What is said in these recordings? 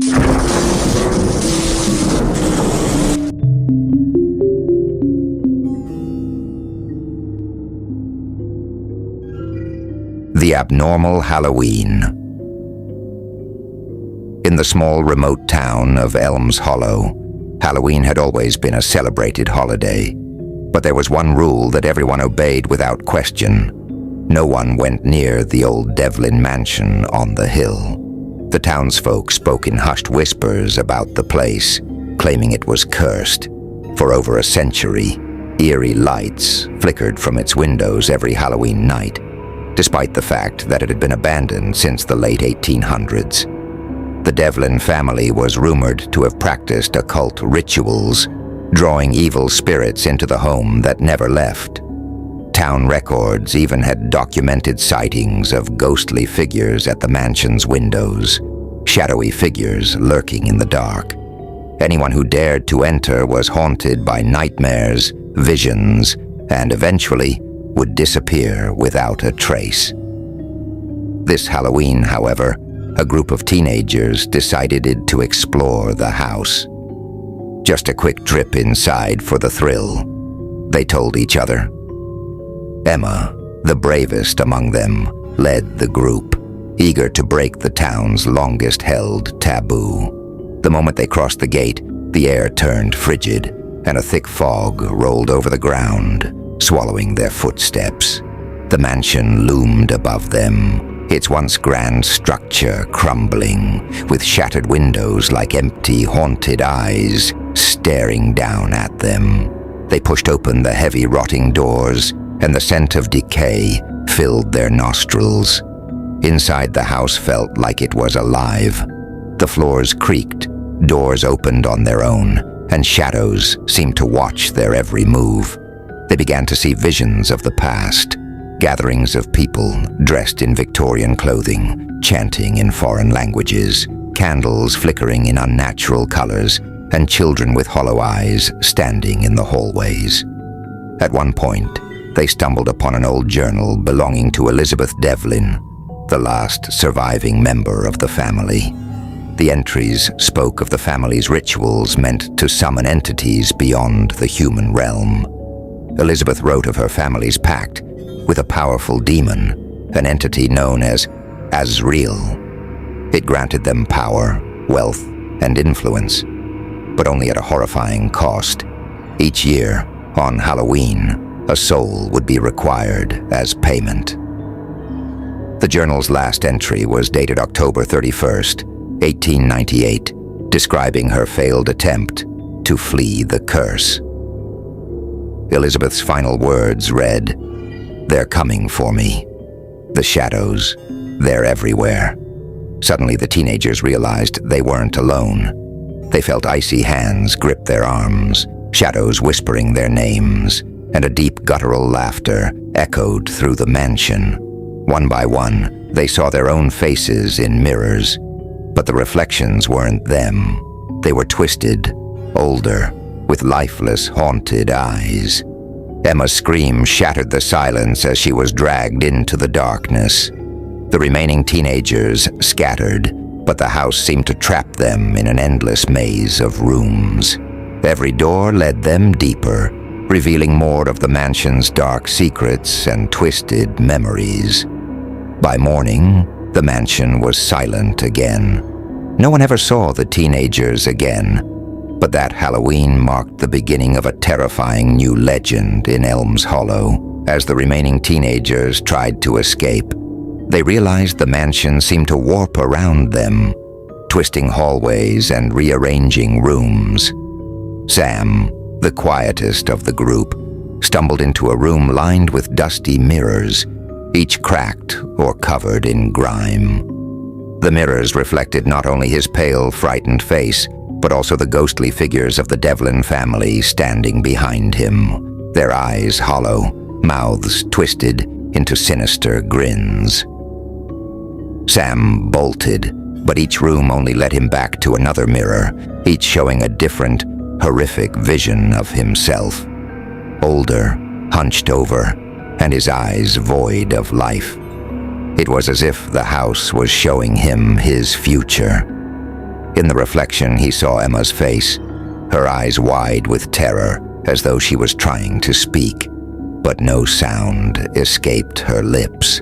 The abnormal Helloween. In the small remote town of Elms Hollow, Halloween had always been a celebrated holiday, but there was one rule that everyone obeyed without question. No one went near the old Devlin mansion on the hill. The townsfolk spoke in hushed whispers about the place, claiming it was cursed. For over a century, eerie lights flickered from its windows every Halloween night, despite the fact that it had been abandoned since the late 1800s. The Devlin family was rumored to have practiced occult rituals, drawing evil spirits into the home that never left. Town records even had documented sightings of ghostly figures at the mansion's windows, shadowy figures lurking in the dark. Anyone who dared to enter was haunted by nightmares, visions, and eventually would disappear without a trace. This Halloween, however, a group of teenagers decided to explore the house. Just a quick trip inside for the thrill, they told each other. Emma, the bravest among them, led the group, eager to break the town's longest-held taboo. The moment they crossed the gate, the air turned frigid, and a thick fog rolled over the ground, swallowing their footsteps. The mansion loomed above them, its once grand structure crumbling, with shattered windows like empty, haunted eyes staring down at them. They pushed open the heavy, rotting doors, and the scent of decay filled their nostrils. Inside, the house felt like it was alive. The floors creaked, doors opened on their own, and shadows seemed to watch their every move. They began to see visions of the past, gatherings of people dressed in Victorian clothing, chanting in foreign languages, candles flickering in unnatural colors, and children with hollow eyes standing in the hallways. At one point, they stumbled upon an old journal belonging to Elizabeth Devlin, the last surviving member of the family. The entries spoke of the family's rituals meant to summon entities beyond the human realm. Elizabeth wrote of her family's pact with a powerful demon, an entity known as Azrael. It granted them power, wealth, and influence, but only at a horrifying cost. Each year, on Halloween, a soul would be required as payment. The journal's last entry was dated October 31st, 1898, describing her failed attempt to flee the curse. Elizabeth's final words read, "They're coming for me. The shadows, they're everywhere." Suddenly, the teenagers realized they weren't alone. They felt icy hands grip their arms, shadows whispering their names, and a deep guttural laughter echoed through the mansion. One by one, they saw their own faces in mirrors, but the reflections weren't them. They were twisted, older, with lifeless, haunted eyes. Emma's scream shattered the silence as she was dragged into the darkness. The remaining teenagers scattered, but the house seemed to trap them in an endless maze of rooms. Every door led them deeper, revealing more of the mansion's dark secrets and twisted memories. By morning, the mansion was silent again. No one ever saw the teenagers again, but that Halloween marked the beginning of a terrifying new legend in Elms Hollow. As the remaining teenagers tried to escape, they realized the mansion seemed to warp around them, twisting hallways and rearranging rooms. Sam, the quietest of the group, stumbled into a room lined with dusty mirrors, each cracked or covered in grime. The mirrors reflected not only his pale, frightened face, but also the ghostly figures of the Devlin family standing behind him, their eyes hollow, mouths twisted into sinister grins. Sam bolted, but each room only led him back to another mirror, each showing a different, horrific vision of himself. Older, hunched over, and his eyes void of life. It was as if the house was showing him his future. In the reflection, he saw Emma's face, her eyes wide with terror, as though she was trying to speak, but no sound escaped her lips.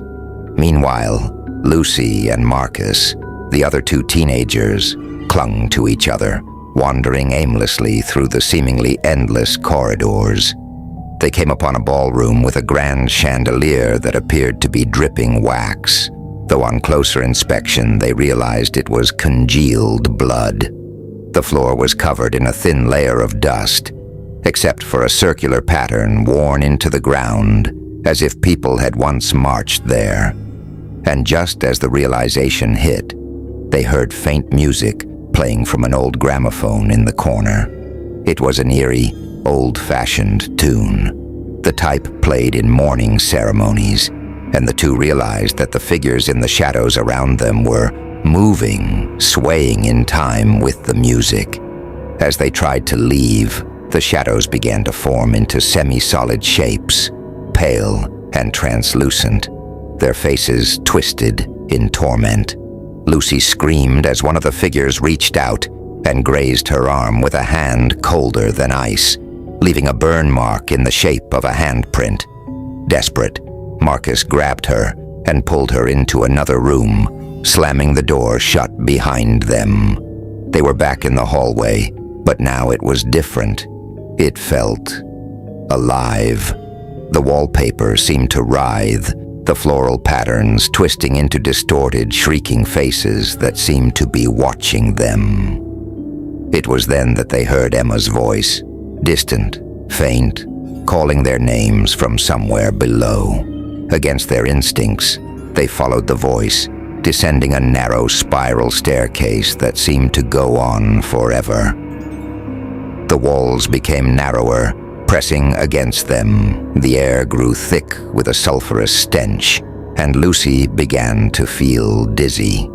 Meanwhile, Lucy and Marcus, the other two teenagers, clung to each other, wandering aimlessly through the seemingly endless corridors. They came upon a ballroom with a grand chandelier that appeared to be dripping wax, though on closer inspection they realized it was congealed blood. The floor was covered in a thin layer of dust, except for a circular pattern worn into the ground, as if people had once marched there. And just as the realization hit, they heard faint music playing from an old gramophone in the corner. It was an eerie, old-fashioned tune, the type played in mourning ceremonies, and the two realized that the figures in the shadows around them were moving, swaying in time with the music. As they tried to leave, the shadows began to form into semi-solid shapes, pale and translucent, their faces twisted in torment. Lucy screamed as one of the figures reached out and grazed her arm with a hand colder than ice, leaving a burn mark in the shape of a handprint. Desperate, Marcus grabbed her and pulled her into another room, slamming the door shut behind them. They were back in the hallway, but now it was different. It felt alive. The wallpaper seemed to writhe, the floral patterns twisting into distorted, shrieking faces that seemed to be watching them. It was then that they heard Emma's voice, distant, faint, calling their names from somewhere below. Against their instincts, they followed the voice, descending a narrow spiral staircase that seemed to go on forever. The walls became narrower, pressing against them. The air grew thick with a sulphurous stench, and Lucy began to feel dizzy.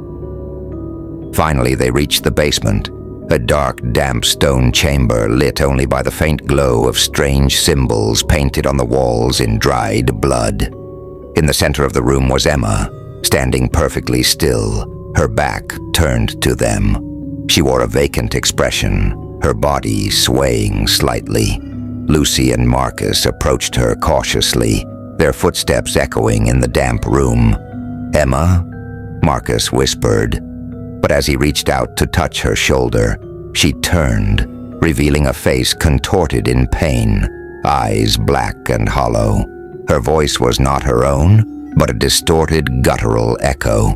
Finally, they reached the basement, a dark, damp stone chamber lit only by the faint glow of strange symbols painted on the walls in dried blood. In the center of the room was Emma, standing perfectly still, her back turned to them. She wore a vacant expression, her body swaying slightly. Lucy and Marcus approached her cautiously, their footsteps echoing in the damp room. "Emma?" Marcus whispered, but as he reached out to touch her shoulder, she turned, revealing a face contorted in pain, eyes black and hollow. Her voice was not her own, but a distorted, guttural echo.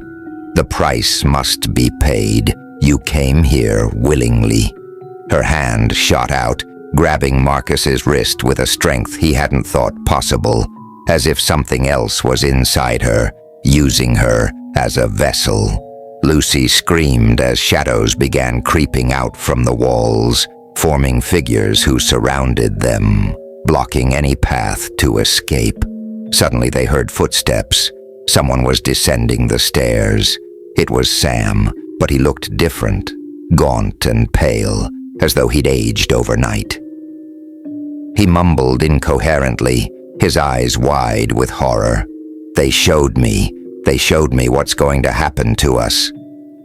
"The price must be paid. You came here willingly." Her hand shot out, grabbing Marcus's wrist with a strength he hadn't thought possible, as if something else was inside her, using her as a vessel. Lucy screamed as shadows began creeping out from the walls, forming figures who surrounded them, blocking any path to escape. Suddenly they heard footsteps. Someone was descending the stairs. It was Sam, but he looked different, gaunt and pale, as though he'd aged overnight. He mumbled incoherently, his eyes wide with horror. They showed me what's going to happen to us."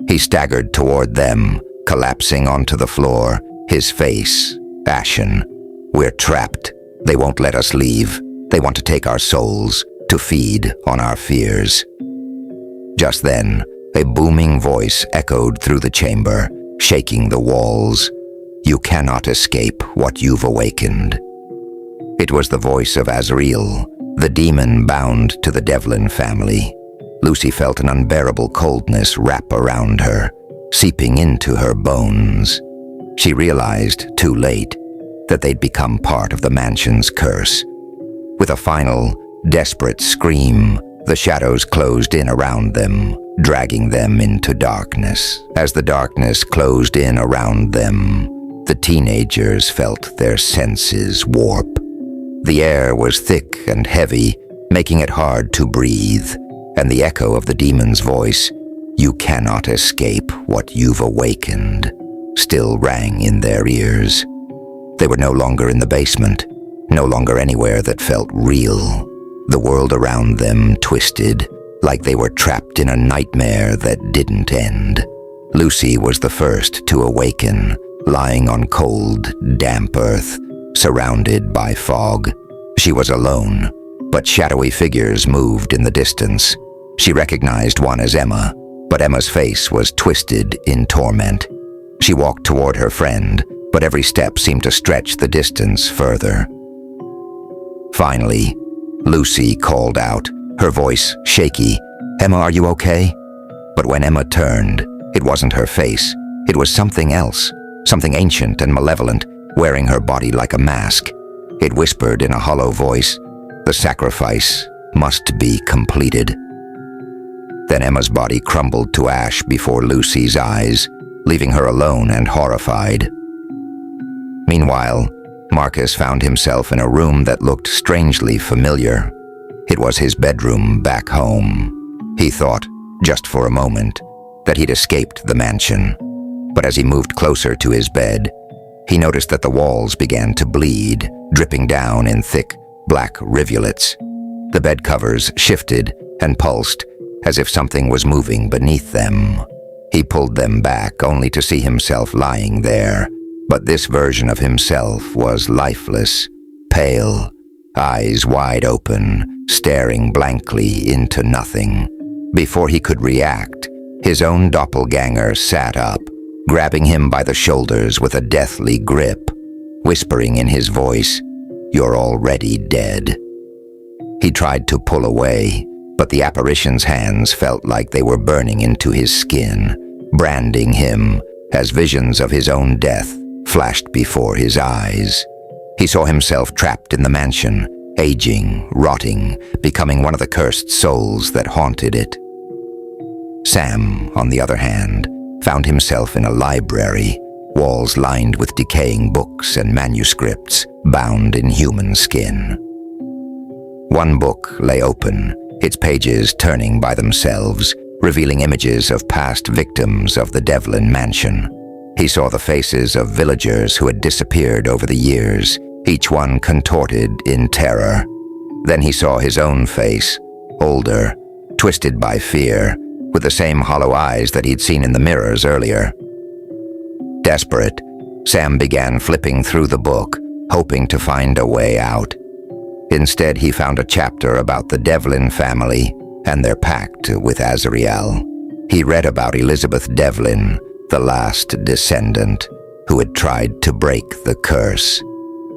He staggered toward them, collapsing onto the floor, his face ashen. "We're trapped. They won't let us leave. They want to take our souls, to feed on our fears." Just then, a booming voice echoed through the chamber, shaking the walls. "You cannot escape what you've awakened." It was the voice of Azrael, the demon bound to the Devlin family. Lucy felt an unbearable coldness wrap around her, seeping into her bones. She realized, too late, that they'd become part of the mansion's curse. With a final, desperate scream, the shadows closed in around them, dragging them into darkness. As the darkness closed in around them, the teenagers felt their senses warp. The air was thick and heavy, making it hard to breathe, and the echo of the demon's voice, "You cannot escape what you've awakened," still rang in their ears. They were no longer in the basement, no longer anywhere that felt real. The world around them twisted, like they were trapped in a nightmare that didn't end. Lucy was the first to awaken, lying on cold, damp earth, surrounded by fog. She was alone, but shadowy figures moved in the distance. She recognized one as Emma, but Emma's face was twisted in torment. She walked toward her friend, but every step seemed to stretch the distance further. Finally, Lucy called out, her voice shaky, "Emma, are you okay?" But when Emma turned, it wasn't her face. It was something else, something ancient and malevolent, wearing her body like a mask. It whispered in a hollow voice, "The sacrifice must be completed." Then Emma's body crumbled to ash before Lucy's eyes, leaving her alone and horrified. Meanwhile, Marcus found himself in a room that looked strangely familiar. It was his bedroom back home. He thought, just for a moment, that he'd escaped the mansion. But as he moved closer to his bed, he noticed that the walls began to bleed, dripping down in thick, black rivulets. The bed covers shifted and pulsed, as if something was moving beneath them. He pulled them back only to see himself lying there, but this version of himself was lifeless, pale, eyes wide open, staring blankly into nothing. Before he could react, his own doppelganger sat up, grabbing him by the shoulders with a deathly grip, whispering in his voice, "You're already dead." He tried to pull away, but the apparition's hands felt like they were burning into his skin, branding him as visions of his own death flashed before his eyes. He saw himself trapped in the mansion, aging, rotting, becoming one of the cursed souls that haunted it. Sam, on the other hand, found himself in a library, walls lined with decaying books and manuscripts bound in human skin. One book lay open, its pages turning by themselves, revealing images of past victims of the Devlin mansion. He saw the faces of villagers who had disappeared over the years, each one contorted in terror. Then he saw his own face, older, twisted by fear, with the same hollow eyes that he'd seen in the mirrors earlier. Desperate, Sam began flipping through the book, hoping to find a way out. Instead, he found a chapter about the Devlin family and their pact with Azrael. He read about Elizabeth Devlin, the last descendant, who had tried to break the curse.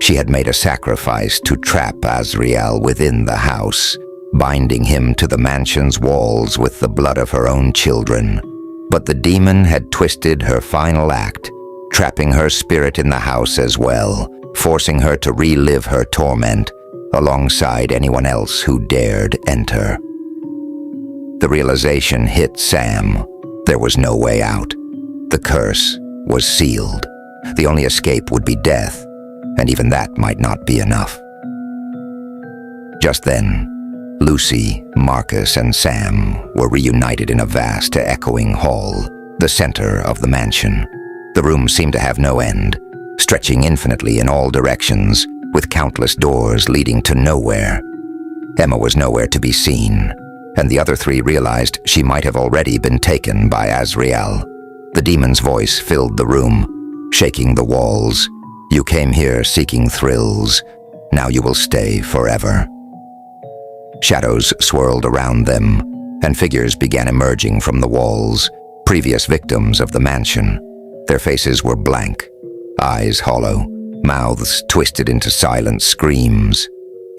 She had made a sacrifice to trap Azrael within the house, binding him to the mansion's walls with the blood of her own children. But the demon had twisted her final act, trapping her spirit in the house as well, forcing her to relive her torment alongside anyone else who dared enter. The realization hit Sam. There was no way out. The curse was sealed. The only escape would be death, and even that might not be enough. Just then, Lucy, Marcus, and Sam were reunited in a vast, echoing hall, the center of the mansion. The room seemed to have no end, stretching infinitely in all directions, with countless doors leading to nowhere. Emma was nowhere to be seen, and the other three realized she might have already been taken by Azrael. The demon's voice filled the room, shaking the walls. "You came here seeking thrills. Now you will stay forever." Shadows swirled around them, and figures began emerging from the walls, previous victims of the mansion. Their faces were blank, eyes hollow, mouths twisted into silent screams.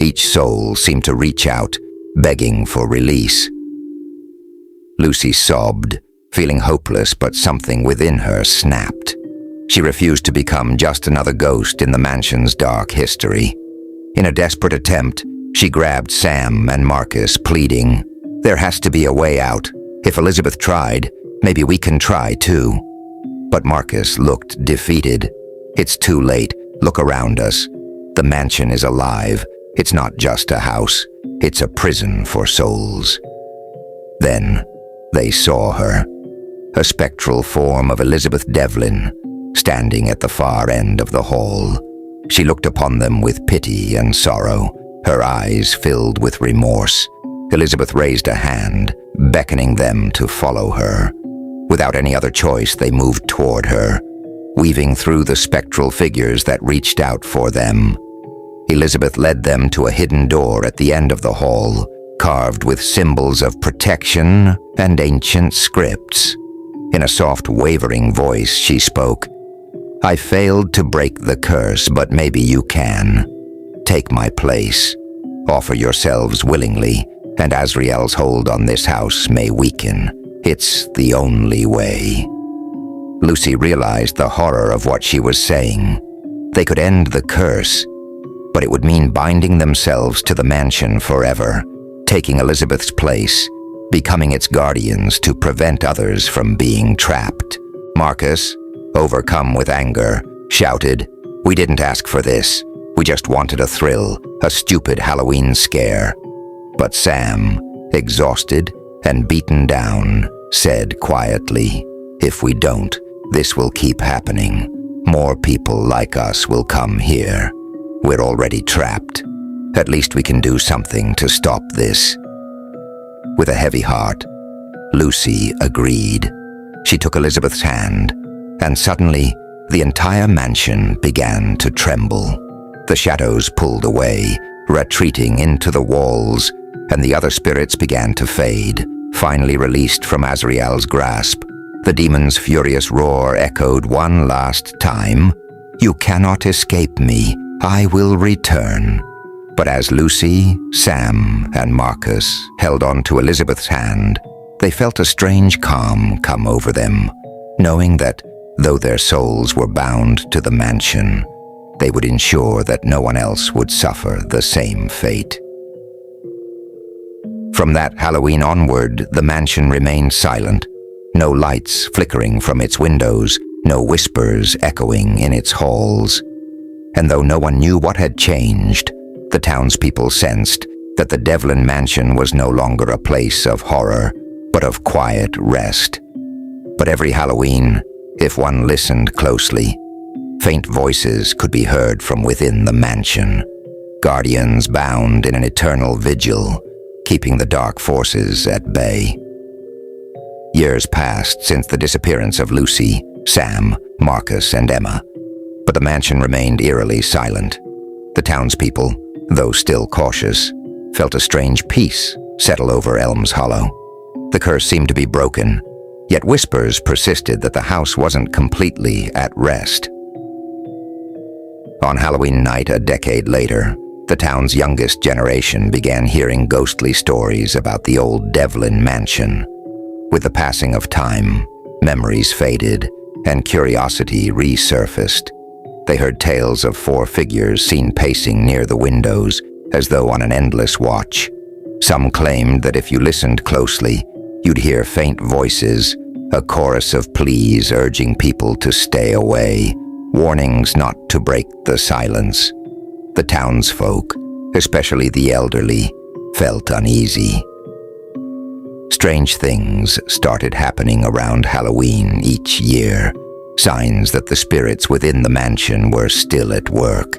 Each soul seemed to reach out, begging for release. Lucy sobbed, feeling hopeless, but something within her snapped. She refused to become just another ghost in the mansion's dark history. In a desperate attempt, she grabbed Sam and Marcus, pleading, "There has to be a way out. If Elizabeth tried, maybe we can try too." But Marcus looked defeated. "It's too late. Look around us. The mansion is alive. It's not just a house. It's a prison for souls." Then they saw her, a spectral form of Elizabeth Devlin, standing at the far end of the hall. She looked upon them with pity and sorrow, her eyes filled with remorse. Elizabeth raised a hand, beckoning them to follow her. Without any other choice, they moved toward her, weaving through the spectral figures that reached out for them. Elizabeth led them to a hidden door at the end of the hall, carved with symbols of protection and ancient scripts. In a soft, wavering voice, she spoke, "I failed to break the curse, but maybe you can. Take my place. Offer yourselves willingly, and Azrael's hold on this house may weaken. It's the only way." Lucy realized the horror of what she was saying. They could end the curse, but it would mean binding themselves to the mansion forever, taking Elizabeth's place, becoming its guardians to prevent others from being trapped. Marcus, overcome with anger, shouted, "We didn't ask for this. We just wanted a thrill, a stupid Halloween scare." But Sam, exhausted and beaten down, said quietly, "If we don't, this will keep happening. More people like us will come here. We're already trapped. At least we can do something to stop this." With a heavy heart, Lucy agreed. She took Elizabeth's hand, and suddenly the entire mansion began to tremble. The shadows pulled away, retreating into the walls, and the other spirits began to fade, finally released from Azrael's grasp. The demon's furious roar echoed one last time, "You cannot escape me. I will return." But as Lucy, Sam, and Marcus held on to Elizabeth's hand, they felt a strange calm come over them, knowing that, though their souls were bound to the mansion, they would ensure that no one else would suffer the same fate. From that Halloween onward, the mansion remained silent, no lights flickering from its windows, no whispers echoing in its halls. And though no one knew what had changed, the townspeople sensed that the Devlin mansion was no longer a place of horror, but of quiet rest. But every Halloween, if one listened closely, faint voices could be heard from within the mansion, guardians bound in an eternal vigil, keeping the dark forces at bay. Years passed since the disappearance of Lucy, Sam, Marcus, and Emma, but the mansion remained eerily silent. The townspeople, though still cautious, felt a strange peace settle over Elm's Hollow. The curse seemed to be broken, yet whispers persisted that the house wasn't completely at rest. On Halloween night a decade later, the town's youngest generation began hearing ghostly stories about the old Devlin mansion. With the passing of time, memories faded and curiosity resurfaced. They heard tales of 4 figures seen pacing near the windows, as though on an endless watch. Some claimed that if you listened closely, you'd hear faint voices, a chorus of pleas urging people to stay away, warnings not to break the silence. The townsfolk, especially the elderly, felt uneasy. Strange things started happening around Halloween each year, signs that the spirits within the mansion were still at work.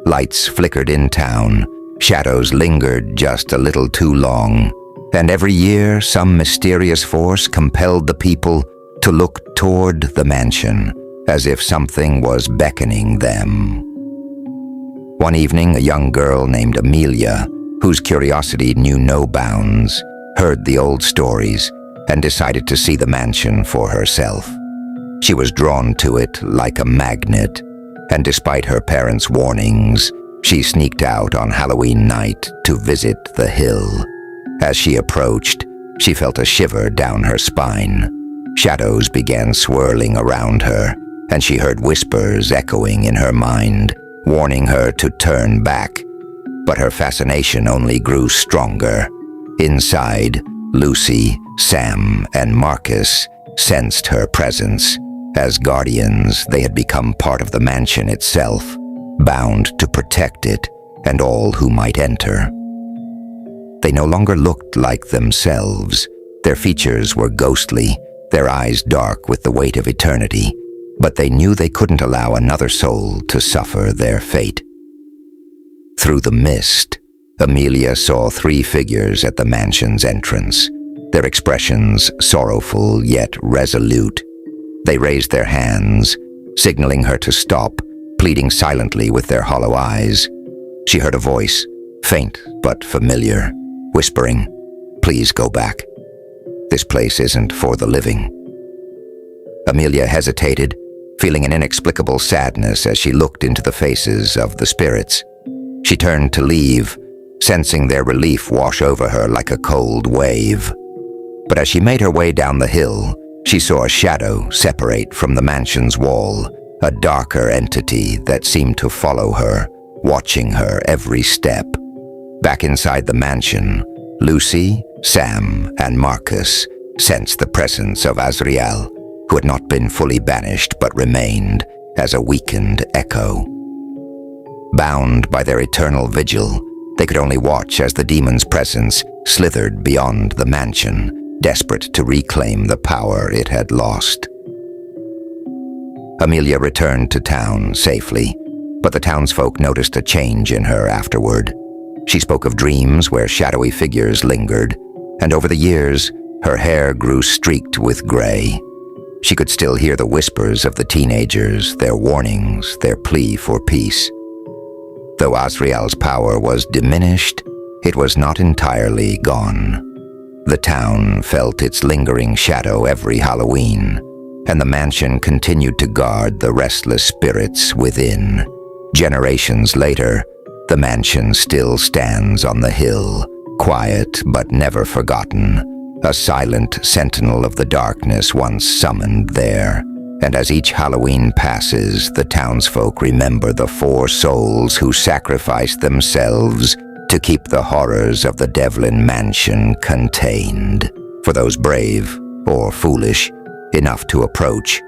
Lights flickered in town, shadows lingered just a little too long, and every year some mysterious force compelled the people to look toward the mansion, as if something was beckoning them. One evening, a young girl named Amelia, whose curiosity knew no bounds, heard the old stories and decided to see the mansion for herself. She was drawn to it like a magnet, and despite her parents' warnings, she sneaked out on Halloween night to visit the hill. As she approached, she felt a shiver down her spine. Shadows began swirling around her, and she heard whispers echoing in her mind, warning her to turn back. But her fascination only grew stronger. Inside, Lucy, Sam, and Marcus sensed her presence. As guardians, they had become part of the mansion itself, bound to protect it and all who might enter. They no longer looked like themselves. Their features were ghostly, their eyes dark with the weight of eternity, but they knew they couldn't allow another soul to suffer their fate. Through the mist, Amelia saw 3 figures at the mansion's entrance. their expressions sorrowful yet resolute. They raised their hands, signaling her to stop, pleading silently with their hollow eyes. She heard a voice, faint but familiar, whispering, "Please go back. This place isn't for the living." Amelia hesitated, feeling an inexplicable sadness as she looked into the faces of the spirits. She turned to leave, sensing their relief wash over her like a cold wave. But as she made her way down the hill, she saw a shadow separate from the mansion's wall, a darker entity that seemed to follow her, watching her every step. Back inside the mansion, Lucy, Sam, and Marcus sensed the presence of Azrael, who had not been fully banished but remained as a weakened echo. Bound by their eternal vigil, they could only watch as the demon's presence slithered beyond the mansion, desperate to reclaim the power it had lost. Amelia returned to town safely, but the townsfolk noticed a change in her afterward. She spoke of dreams where shadowy figures lingered, and over the years, her hair grew streaked with gray. She could still hear the whispers of the teenagers, their warnings, their plea for peace. Though Azrael's power was diminished, it was not entirely gone. The town felt its lingering shadow every Halloween, and the mansion continued to guard the restless spirits within. Generations later, the mansion still stands on the hill, quiet but never forgotten, a silent sentinel of the darkness once summoned there. And as each Halloween passes, the townsfolk remember the 4 souls who sacrificed themselves to keep the horrors of the Devlin mansion contained. For those brave, or foolish, enough to approach,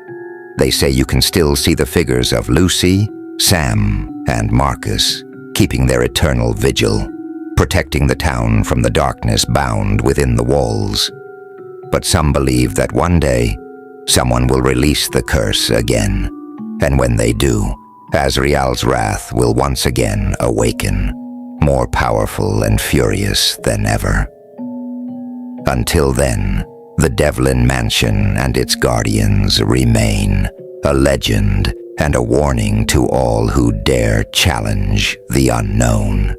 they say you can still see the figures of Lucy, Sam, and Marcus, keeping their eternal vigil, protecting the town from the darkness bound within the walls. But some believe that one day, someone will release the curse again, and when they do, Azrael's wrath will once again awaken, more powerful and furious than ever. Until then, the Devlin Mansion and its guardians remain, a legend and a warning to all who dare challenge the unknown.